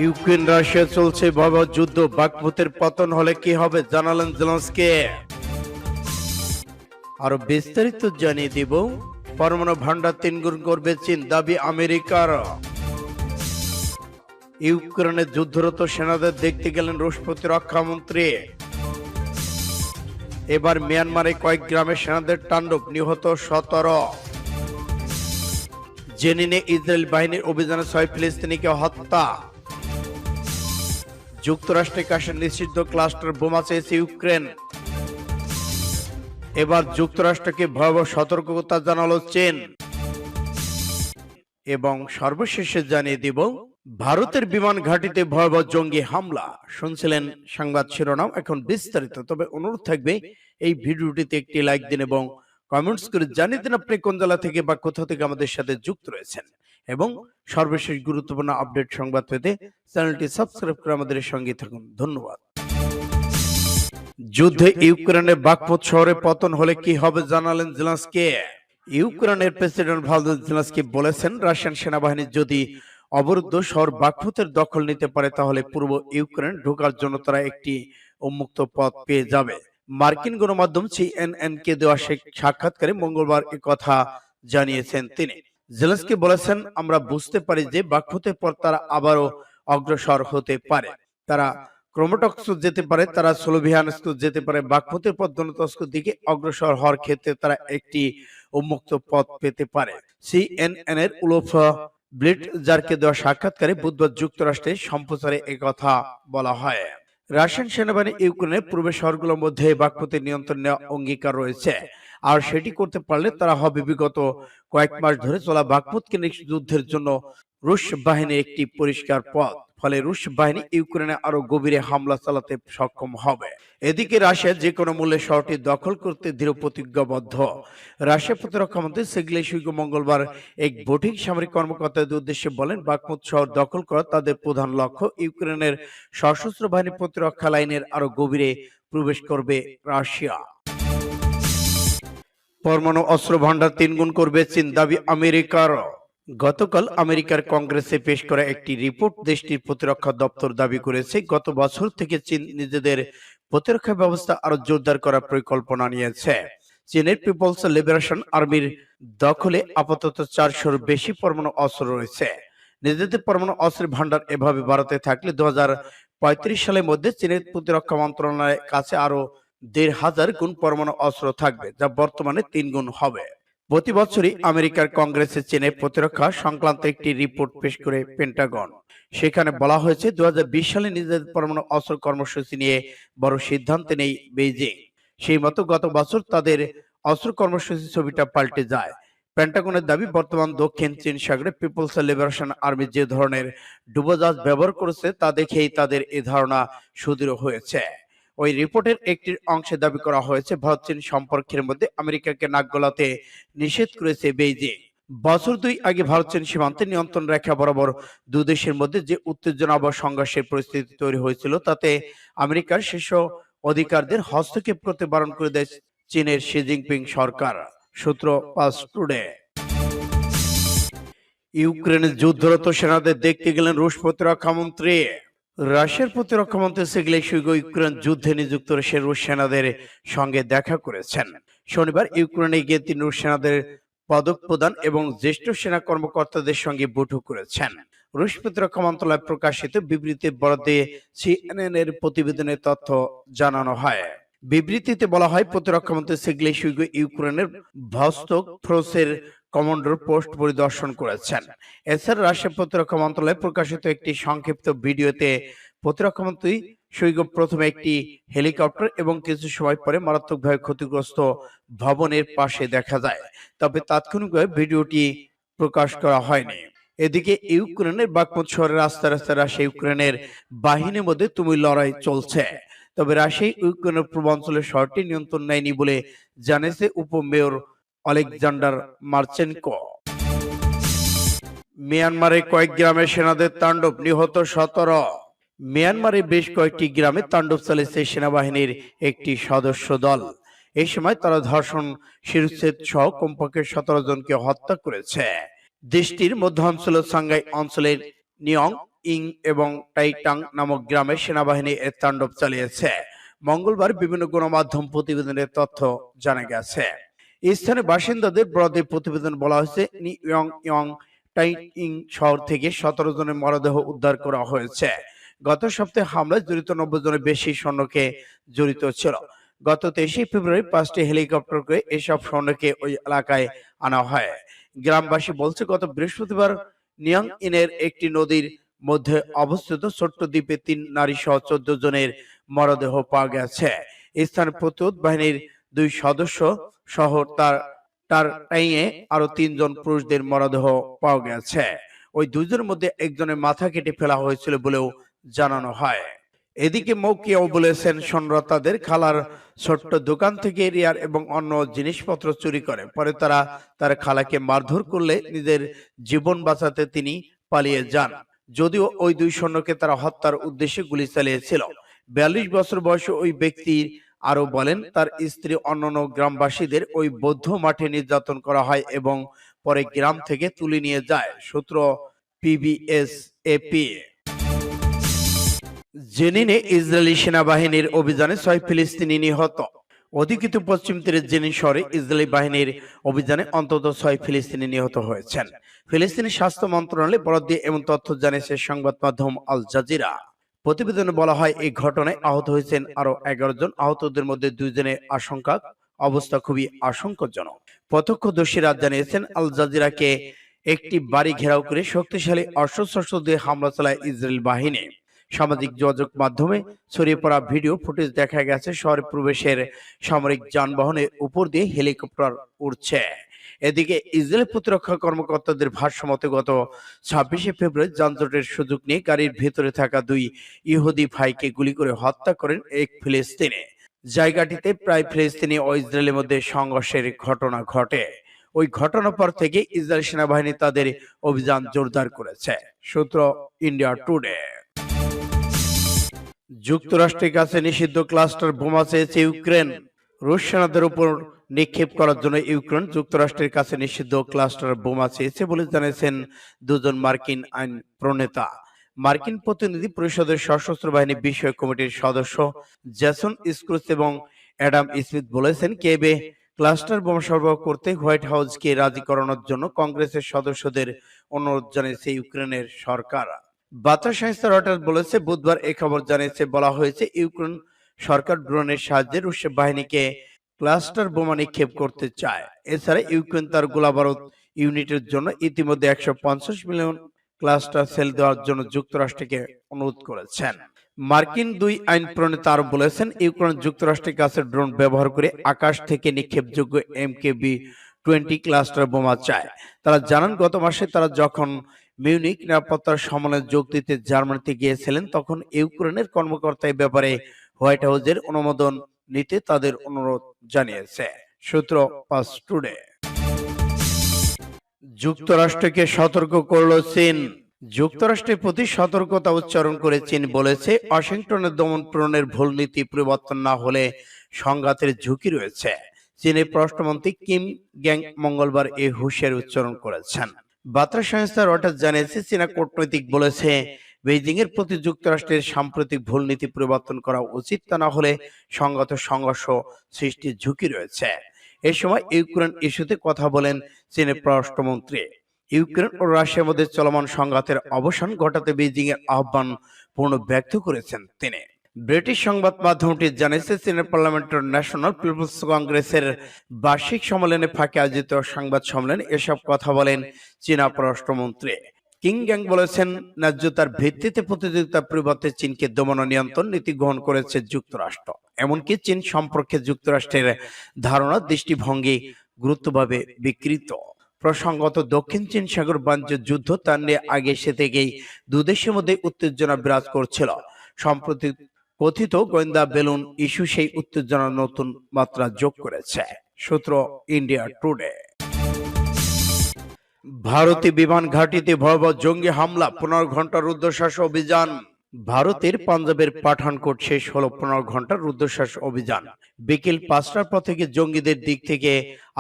Ukraine Russia চলছে ভয়াবহ যুদ্ধ, বাখমুতের পতন হলে কি হবে জানালেন জেলেনস্কি। আরো বিস্তারিত জানিয়ে দিব। পরমাণু ভান্ডার 3 গুণ করবে চীন, দাবি আমেরিকার। ইউক্রেনের যুদ্ধরত সেনাদের দেখতে গেলেন রুশ প্রতিরক্ষা মন্ত্রী। এবার মিয়ানমারে কয়েক গ্রামে সেনাদের তাণ্ডব, নিহত 17। জেনিনে ইসরায়েল বাহিনীর অভিযানে 6 ফিলিস্তিনিকে হত্যা। যুক্তরাষ্ট্রের কাছে নিষিদ্ধ ক্লাস্টার বোমা চেয়েছে ইউক্রেন। এবার যুক্তরাষ্ট্রকে ভয়াবহ সতর্কতা জানালো চীন। এবং সর্বশেষে জানিয়ে দিব, ভারতের বিমান ঘাঁটিতে ভয়াবহ জঙ্গি হামলা। শুনছিলেন সংবাদ শিরোনাম, এখন বিস্তারিত। তবে অনুরোধ থাকবে এই ভিডিওটিতে একটি লাইক দিন এবং কমেন্টস করে জানিয়ে দিন আপনি কোন জেলা থেকে বা কোথা থেকে আমাদের সাথে যুক্ত রয়েছেন। এবং সর্বশেষ গুরুত্বপূর্ণ আপডেট সংবাদ পেতে চ্যানেলটি সাবস্ক্রাইব করে আমাদের সঙ্গে থাকুন। ধন্যবাদ। যুদ্ধে ইউক্রেনের বাখমুত শহরে পতন হলে কি হবে জানালেন জেলেনস্কি। ইউক্রেনের প্রেসিডেন্ট ভলোদিমির জেলেনস্কি বলেছেন, রাশিয়ান সেনাবাহিনী যদি অবরুদ্ধ শহর বাখমুতের দখল নিতে পারে তাহলে পূর্ব ইউক্রেন ঢোকার জন্য তারা একটি উন্মুক্ত পথ পেয়ে যাবে। মার্কিন গণমাধ্যম সিএনএন কে দেওয়া সাক্ষাৎকারে মঙ্গলবার কথা জানিয়েছেন তিনি। জেলেনস্কি বলেছেন, আমরা বুঝতে পারি যে বাখমুতের পর তারা আবারও অগ্রসর হতে পারে। তারা ক্রোমোটক্স যেতে পারে, তারা স্লোভিয়ানস্ক যেতে পারে। বাখমুতের পর দনতস্কের দিকে অগ্রসর হওয়ার ক্ষেত্রে তারা একটি উন্মুক্ত পথ পেতে পারে। সিএনএন এর উলোফ ব্লিটজারকে দেওয়া সাক্ষাৎকারে বুধবার যুক্তরাষ্ট্রে সম্প্রচারে একথা বলা হয়। রাশিয়ান সেনাবাহিনী ইউক্রেনের পূর্ব শহরগুলোর মধ্যে বাখমুতের নিয়ন্ত্রণ নেওয়া অঙ্গীকার রয়েছে, আর সেটি করতে পারলে তারা হবে বিগত কয়েক মাস ধরে চলা বাখমুত কেন্দ্রিক যুদ্ধের জন্য রুশ বাহিনীর একটি পরিষ্কার পথ। ফলে রুশ বাহিনী ইউক্রেনে আরো গভীরে হামলা চালাতে সক্ষম হবে। এদিকে রাশিয়া যে কোনো মূল্যে শহরটি দখল করতে দৃঢ় প্রতিজ্ঞাবদ্ধ। রাশিয়া প্রতিরক্ষা মন্ত্রী সের্গেই শুইগু মঙ্গলবার এক বৈঠক সামরিক কর্মকর্তাদের উদ্দেশ্যে বলেন, বাখমুত শহর দখল করা তাদের প্রধান লক্ষ্য। ইউক্রেনের সশস্ত্র বাহিনী প্রতিরক্ষা লাইনের আরো গভীরে প্রবেশ করবে রাশিয়া। পরমাণু অস্ত্র ভান্ডার 3 গুণ করবে চীন, দাবি আমেরিকার। গতকাল আমেরিকার কংগ্রেসে পেশ করা একটি রিপোর্ট দেশটির প্রতিরক্ষা দপ্তর দাবি করেছে, গত বছর থেকে চীন নিজেদের প্রতিরক্ষা ব্যবস্থা আরো জোরদার করার পরিকল্পনা নিয়েছে। চীনের পিপলস লিবারেশন আর্মির দখলে আপাতত 400-র বেশি পরমাণু অস্ত্র রয়েছে। নিজেদের পরমাণু অস্ত্রের ভান্ডার এভাবে বাড়াতে থাকলে 2035 সালের মধ্যে চীনের প্রতিরক্ষা মন্ত্রণালয়ের কাছে আরো 1,500 গুণ পরমাণু অস্ত্র থাকবে, যা বর্তমানে 3 গুণ হবে। প্রতি বছরই আমেরিকার কংগ্রেসে চীনের প্রতিরক্ষা সংক্রান্ত একটি রিপোর্ট পেশ করে পেন্টাগন। সেখানে বলা হয়েছে 2020 সালে নিজেদের পরমাণু অস্ত্র কর্মসূচি নিয়ে বড় সিদ্ধান্ত নেই বেইজিং। সেই মতো গত বছর তাদের অস্ত্র কর্মসূচি ছবিটা পাল্টে যায়। পেন্টাগনের দাবি, বর্তমান দক্ষিণ চীন সাগরে পিপলস লিবারেশন আর্মি যে ধরনের ডুবোজাহাজ ব্যবহার করেছে তা দেখেই তাদের এ ধারণা সুদৃঢ় হয়েছে। ওই রিপোর্টের একটি অংশে দাবি করা হয়েছে, ভারত চীন সম্পর্কের মধ্যে আমেরিকাকে নাক গলাতে নিষেধ করেছে বেইজিং। বছর 2 আগে ভারত চীন সীমান্তে নিয়ন্ত্রণ রেখা বরাবর দুই দেশের মধ্যে যে উত্তেজনা বা সংঘর্ষের পরিস্থিতি তৈরি হয়েছিল, তাতে আমেরিকার শীর্ষ অধিকারদের হস্তক্ষেপ করতে বারণ করে দেয় চীনের শি জিনপিং সরকার। সূত্র পাস টুডে। ইউক্রেনের যুদ্ধরত সেনাদের দেখতে গেলেন রুশ প্রতিরক্ষা মন্ত্রী। রাশিয়ার প্রতিরক্ষা মন্ত্রী সের্গেই শুইগু ইউক্রেন যুদ্ধে নিযুক্ত রুশ সেনাদের সঙ্গে দেখা করেছেন। শনিবার ইউক্রেনে গিয়ে তিনি রুশ সেনাদের পদক প্রদান এবং জ্যেষ্ঠ সেনা কর্মকর্তাদের সঙ্গে বৈঠক করেছেন। রুশ প্রতিরক্ষা মন্ত্রণালয় প্রকাশিত বিবৃতির বরাদ্দে সিএনএন এর প্রতিবেদনের তথ্য জানানো হয়। বিবৃতিতে বলা হয়, প্রতিরক্ষা মন্ত্রী সের্গেই শুইগু ইউক্রেনের ভস্টক ফ্রোসের কমান্ডার পোস্ট পরিদর্শন করেছেন। এছাড়া রাশিয়ার প্রতিরক্ষা মন্ত্রণালয় প্রকাশিত একটি সংক্ষিপ্ত ভিডিওতে প্রতিরক্ষা মন্ত্রী শুইগু প্রথমে একটি হেলিকপ্টার এবং কিছু সময় পরে মারাত্মকভাবে ক্ষতিগ্রস্ত ভবনের পাশে দেখা যায়। তবে তাৎক্ষণিকভাবে ভিডিওটি প্রকাশ করা হয়নি। এদিকে ইউক্রেনের বাখমুত শহরের রাস্তায় রাস্তায় রাশিয়া ইউক্রেনের বাহিনীর মধ্যে তুমুল লড়াই চলছে। তবে রাশিয়া ইউক্রেনের পূর্বাঞ্চলের শহরটি নিয়ন্ত্রণ নেয়নি বলে জানিয়েছে উপমেয়র আলেকজান্ডার মার্চেনকো। মিয়ানমারে কয়েক গ্রামে সেনাদের তাণ্ডব, নিহত 17। মিয়ানমারে বেশ কয়েকটি গ্রামে তাণ্ডব চালিয়েছে সেনাবাহিনীর একটি সদস্য দল। এই সময় তারা ধর্ষণ, শিরশ্ছেদ সহ কমপক্ষে 17 জনকে হত্যা করেছে। দেশটির মধ্যাঞ্চল সাংঘাই অঞ্চলের নিয়ং ইং এবং টাইটাং নামক গ্রামে সেনাবাহিনী এর তাণ্ডব চালিয়েছে। মঙ্গলবার বিভিন্ন গণমাধ্যম প্রতিবেদনের তথ্য জানা গেছে। স্থানীয় বাসিন্দাদের বরাতে প্রতিবেদন বলা হয়েছে নিয়ং টাইটিং শহর থেকে 17 জনের মরদেহ উদ্ধার করা হয়েছে। গত সপ্তাহে হামলায় জড়িত 90 জনের বেশি সৈন্যকে জড়িত ছিল। গত 23 ফেব্রুয়ারি 5টি হেলিকপ্টার করে এসব সৈন্যকে ওই এলাকায় আনা হয়। গ্রামবাসী বলছে গত বৃহস্পতিবার নিয়াং ইনের একটি নদীর মধ্যে অবস্থিত ছোট্ট দ্বীপে 3 নারী সহ 14 জনের মরদেহ পাওয়া গেছে। স্থানীয় প্রতিরোধ বাহিনীর 2 সদস্য সহ তার টাইয়ে আরো 3 জন পুরুষদের মরদেহ পাওয়া গেছে। ওই দুজনের মধ্যে একজনের মাথা কেটে ফেলা হয়েছিল বলেও জানানো হয়। এদিকে মৌকিয়াও বলেছেন সৈন্যরা তাদের খালার ছোট্ট দোকান থেকে রিয়ার এবং অন্য জিনিসপত্র চুরি করে। পরে তার খালাকে মারধর করলে নিজের জীবন বাঁচাতে তিনি পালিয়ে যান। যদিও ওই 2 সৈন্যকে তারা হত্যার উদ্দেশ্যে গুলি চালিয়েছিল। 42 বছর বয়সী ওই ব্যক্তি আরো বলেন তার স্ত্রী অন্যান্য গ্রামবাসীদের ওই বৌদ্ধ মাঠে নির্যাতন করা হয় এবং পরে গ্রাম থেকে তুলে নিয়ে যায়। সূত্র পিবিএস এপি। জেনিনে ইসরায়েলি সেনাবাহিনীর অভিযানে 6 ফিলিস্তিনি নিহত। অধিকৃত পশ্চিম তীরের জেনিন শহরে ইসরায়েলি বাহিনীর অভিযানে অন্তত 6 ফিলিস্তিনি নিহত হয়েছেন। ফিলিস্তিনি স্বাস্থ্য মন্ত্রণালয় বরাত দিয়ে এমন তথ্য জানিয়েছে সংবাদ মাধ্যম আল জাজিরা। প্রতিবেদনে বলা হয় এই ঘটনায় আহত হয়েছেন আরো 11 জন। আহতদের মধ্যে 2 জনের অবস্থা খুবই আশঙ্কাজনক। প্রত্যক্ষদর্শীরা জানিয়েছেন আল জাজিরাকে একটি বাড়ি ঘেরাও করে শক্তিশালী অস্ত্রশস্ত্র দিয়ে হামলা চালায় ইসরায়েল বাহিনী। সামাজিক যোগাযোগ মাধ্যমে ছড়িয়ে পড়া ভিডিও ফুটেজ দেখা গেছে শহরে প্রবেশের সামরিক যানবাহনের উপর দিয়ে হেলিকপ্টার উড়ছে। এদিকে ইসরায়েল প্রতিরক্ষা কর্মকর্তাদের ভাষ্যমতে গত 26 ফেব্রুয়ারি যানজটের সুযোগ নিয়ে গাড়ির ভেতরে থাকা 2 ইহুদি ভাইকে গুলি করে হত্যা করেন এক ফিলিস্তিনি। জায়গাটিতে প্রায় ফিলিস্তিনি ও ইসরায়েলের মধ্যে সংঘর্ষের ঘটনা ঘটে। ওই ঘটনার পর থেকে ইসরায়েল সেনাবাহিনী তাদের অভিযান জোরদার করেছে। সূত্র ইন্ডিয়া টুডে। যুক্তরাষ্ট্রের কাছে নিষিদ্ধ ক্লাস্টার বোমা চেয়েছে ইউক্রেন। রুশ সেনাদের উপর নিক্ষেপ করার জন্য ইউক্রেন যুক্তরাষ্ট্রের কাছে নিষিদ্ধ ক্লাস্টার বোমা চেয়েছে বলে জানিয়েছেন 2 জন মার্কিন আইন প্রণেতা। মার্কিন প্রতিনিধি পরিষদের সশস্ত্র বাহিনী বিষয়ক কমিটির সদস্য জেসন স্ক্রুজ এবং অ্যাডাম স্মিথ বলেছেন কিয়েভে ক্লাস্টার বোমা সরবরাহ করতে হোয়াইট হাউসকে রাজি করানোর জন্য কংগ্রেসের সদস্যদের অনুরোধ জানিয়েছে ইউক্রেনের সরকার। বার্তা সংস্থা রয়টার্স বলেছে বুধবার এই খবর জানিয়েছে বলা হয়েছে ইউক্রেন সরকার ড্রোনের সাহায্যে রুশ বাহিনীকে ক্লাস্টার বোমা নিক্ষেপ করতে চায়। এছাড়া ইউক্রেন তার গোলাবারুদ ইউনিটের জন্য ইতিমধ্যে 150 মিলিয়ন ক্লাস্টার সেল দেওয়ার জন্য যুক্তরাষ্ট্রকে অনুরোধ করেছেন। মার্কিন 2 আইন প্রণেতা আরো বলেছেন ইউক্রেন যুক্তরাষ্ট্রের কাছে ড্রোন ব্যবহার করে আকাশ থেকে নিক্ষেপযোগ্য MKB-20 ক্লাস্টার বোমা চায়। তারা জানান গত মাসে তারা যখন মিউনিক নিরাপত্তার সম্মেলনে যোগ দিতে জার্মানিতে গিয়েছিলেন তখন ইউক্রেনের কর্মকর্তা এই ব্যাপারে হোয়াইট হাউসের অনুমোদন নিতে তাদের অনুরোধ জানিয়েছে। সূত্র পাস টুডে। যুক্তরাষ্ট্রকে সতর্ক করল চীন। যুক্তরাষ্ট্রের প্রতি সতর্কতা উচ্চারণ করে চীন বলেছে ওয়াশিংটনের দমন পীড়নের ভুল নীতি পরিবর্তন না হলে সংঘাতের ঝুঁকি রয়েছে। চীনের পররাষ্ট্রমন্ত্রী কিম গ্যাং মঙ্গলবার এই হুঁশিয়ারি উচ্চারণ করেছেন। বার্তা সংস্থা রয়টার্স জানিয়েছে চীনা কূটনৈতিক বলেছে বেইজিং এর প্রতি যুক্তরাষ্ট্রের সাম্প্রতিক ভুল নীতি পরিবর্তন করা উচিত, তা না হলে সংঘর্ষ সৃষ্টির ঝুঁকি রয়েছে। এই সময় ইউক্রেন ইস্যুতে কথা বলেন চীনের পররাষ্ট্রমন্ত্রী। ইউক্রেন ও রাশিয়ার মধ্যে চলমান সংঘাতের অবসান ঘটাতে বেইজিং এর আহ্বান পুনর্ব্যক্ত করেছেন তিনি। ব্রিটিশ সংবাদ মাধ্যমটি জানিয়েছে চীনের পার্লামেন্টের ন্যাশনাল পিপলস কংগ্রেসের বার্ষিক সম্মেলনে ফাঁকে আয়োজিত সংবাদ সম্মেলনে এসব কথা বলেন চীনা পররাষ্ট্রমন্ত্রী। কিং গ্যাং বলেছেন ন্যায্যতার ভিত্তিতে প্রতিযোগিতার পরিবর্তে চীনকে দমন ও নিয়ন্ত্রণ নীতি গ্রহণ করেছে যুক্তরাষ্ট্র। এমনকি চীন সম্পর্কে যুক্তরাষ্ট্রের ধারণা দৃষ্টিভঙ্গি গুরুত্বভাবে বিকৃত। প্রসঙ্গত দক্ষিণ চীন সাগর বাণিজ্য যুদ্ধ তার নিয়ে আগে সে থেকেই দুদেশের মধ্যে উত্তেজনা বিরাজ করছিল। সম্প্রতি কথিত গোয়েন্দা বেলুন ইস্যু সেই উত্তেজনার নতুন মাত্রা যোগ করেছে। সূত্র ইন্ডিয়া টুডে। ভারতে বিমান ঘাঁটিতে ভয়াবহ জঙ্গি হামলা, 15 ঘন্টার রুদ্ধশ্বাস অভিযান। ভারতের পাঞ্জাবের পাঠানকোট শেষ হলো 15 ঘন্টার রুদ্ধশ্বাস অভিযান। বিকেল 5টার পর থেকে জঙ্গিদের দিক থেকে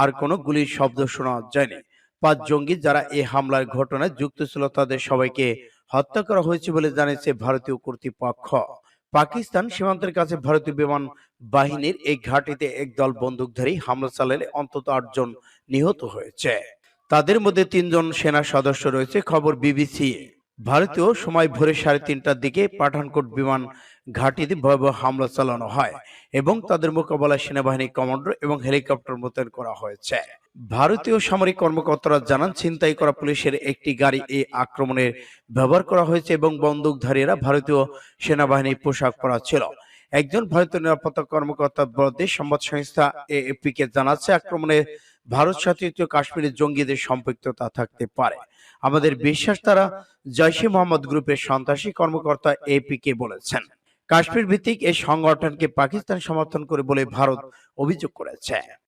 আর কোনো গুলির শব্দ শোনা যায়নি। 5 জঙ্গি যারা এই হামলার ঘটনায় যুক্ত ছিল তাদের সবাইকে হত্যা করা হয়েছে বলে জানিয়েছে ভারতীয় কর্তৃপক্ষ। পাকিস্তান সীমান্তের কাছে ভারতীয় বিমান বাহিনীর এই ঘাঁটিতে একদল বন্দুকধারী হামলা চালালে অন্তত 8 জন নিহত হয়েছে। তাদের মধ্যে 3 জন সেনা সদস্য রয়েছে। খবর বিবিসি। ভারতীয় সময় ভোরে 3:30টার দিকে পাঠানকোট বিমান ঘাঁটিতে ভয়াবহ হামলা চালানো হয় এবং তাদের মোকাবেলায় সেনাবাহিনী কমান্ডো এবং হেলিকপ্টার মোতায়েন করা হয়েছে। ভারতীয় সামরিক কর্মকর্তারা জানান, ছিনতাই করা পুলিশের একটি গাড়ি এই আক্রমণে ব্যবহার করা হয়েছে এবং বন্দুকধারীরা ভারতীয় সেনাবাহিনীর পোশাক পরা ছিল। একজন ভারতীয় নিরাপত্তা কর্মকর্তা বলতে সংবাদ সংস্থা এএপি কে জানাচ্ছে, আক্রমণে ভারত শাসিত কাশ্মীরের জঙ্গিদের সম্পৃক্ততা থাকতে পারে। আমাদের বিশ্বাস তারা জৈশে মোহাম্মদ গ্রুপের সন্ত্রাসী, কর্মকর্তা এপি কে বলেছেন। কাশ্মীর ভিত্তিক এই সংগঠনকে পাকিস্তান সমর্থন করে বলে ভারত অভিযোগ করেছে।